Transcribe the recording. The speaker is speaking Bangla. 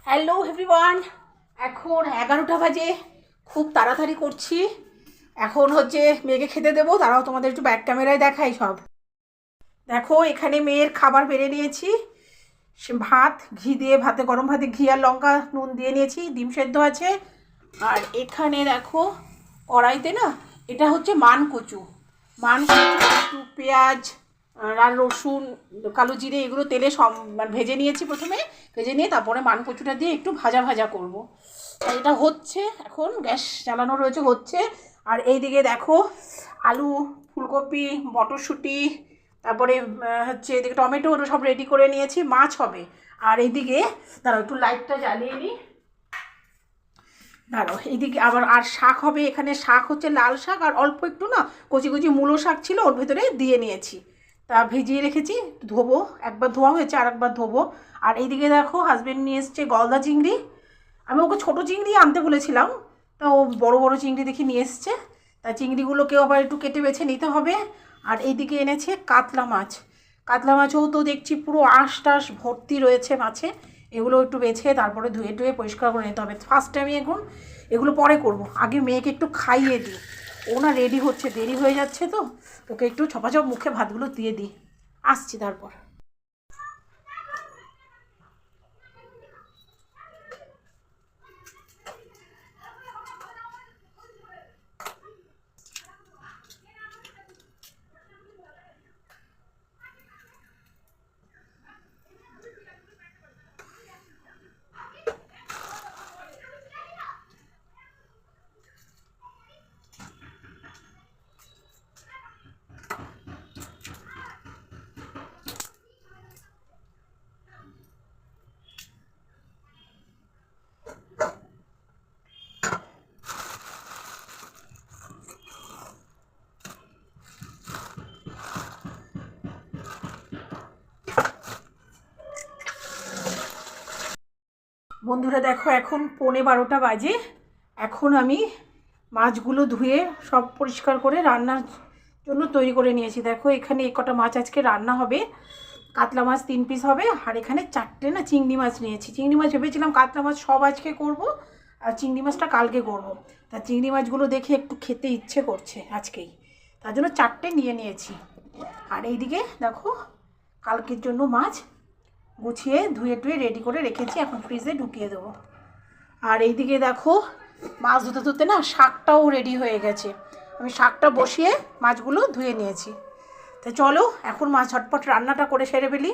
হ্যালো এভরিওয়ান, এখন 11টা বাজে। খুব তাড়াতাড়ি করছি। এখন হচ্ছে মেয়েকে খেতে দেবো। তারাও তোমাদের একটু ব্যাক ক্যামেরায় দেখাই সব। দেখো এখানে মেয়ের খাবার বেড়ে নিয়েছি। সে ভাত, ঘি দিয়ে, ভাতে গরম ভাতে ঘি আর লঙ্কা নুন দিয়ে নিয়েছি। ডিম সেদ্ধ আছে। আর এখানে দেখো কড়াইতে না, এটা হচ্ছে মানকচু। একটু পেঁয়াজ আর রসুন, কালো জিরে এগুলো তেলে সব ভেজে নিয়েছি প্রথমে। ভেজে নিয়ে তারপরে মানকচুটা দিয়ে একটু ভাজা ভাজা করবো। এটা হচ্ছে, এখন গ্যাস জ্বালানো রয়েছে, হচ্ছে। আর এইদিকে দেখো আলু, ফুলকপি, মটরশুঁটি, তারপরে হচ্ছে এদিকে টমেটো, ওটা সব রেডি করে নিয়েছি। মাছ হবে। আর এইদিকে দাঁড়াও একটু লাইটটা জ্বালিয়ে নিই। দাঁড়াও, এইদিকে আবার আর শাক হবে। এখানে শাক হচ্ছে লাল শাক, আর অল্প একটু না কচি কচি মূলো শাক ছিল, ওর ভেতরে দিয়ে নিয়েছি। তা ভিজিয়ে রেখেছি, ধোবো। একবার ধোয়া হয়েছে, আর একবার ধোবো। আর এইদিকে দেখো হাজব্যান্ড নিয়ে এসছে গলদা চিংড়ি। আমি ওকে ছোটো চিংড়ি আনতে বলেছিলাম, তা ও বড় বড় চিংড়ি দেখি নিয়ে এসছে। তা চিংড়িগুলোকেও আবার একটু কেটে বেছে নিতে হবে। আর এইদিকে এনেছে কাতলা মাছ। কাতলা মাছও তো দেখছি পুরো আঁশ টাশ ভর্তি রয়েছে মাছে। এগুলো একটু বেছে তারপরে ধুয়ে টুয়ে পরিষ্কার করে নিতে হবে। ফার্স্ট আমি এখন এগুলো পরে করব, আগে মেয়েকে একটু খাইয়ে দিই। ও না রেডি হচ্ছে, দেরি হয়ে যাচ্ছে, তো ওকে একটু ছপাছপ মুখে ভাতগুলো দিয়ে দিই। আসছি তারপর। বন্ধুরা দেখো, এখন 11:15 বাজে। এখন আমি মাছগুলো ধুয়ে সব পরিষ্কার করে রান্নার জন্য তৈরি করে নিয়েছি। দেখো এখানে এই কটা মাছ আজকে রান্না হবে। কাতলা মাছ 3 পিস হবে। আর এখানে 4টে না চিংড়ি মাছ নিয়েছি। চিংড়ি মাছ ভেবেছিলাম কাতলা মাছ সব আজকে করব, আর চিংড়ি মাছটা কালকে করব। তা চিংড়ি মাছগুলো দেখে একটু খেতে ইচ্ছে করছে আজকেই, তার জন্য 4টে নিয়ে নিয়েছি। আর এইদিকে দেখো কালকের জন্য মাছ গুছিয়ে ধুয়ে টুয়ে রেডি করে রেখেছি, এখন ফ্রিজে ঢুকিয়ে দেবো। আর এইদিকে দেখো মাছ ধুতে ধুতে না শাকটাও রেডি হয়ে গেছে। আমি শাকটা বসিয়ে মাছগুলো ধুয়ে নিয়েছি। তো চলো এখন মাছ ঝটপট রান্নাটা করে সেরে ফেলি।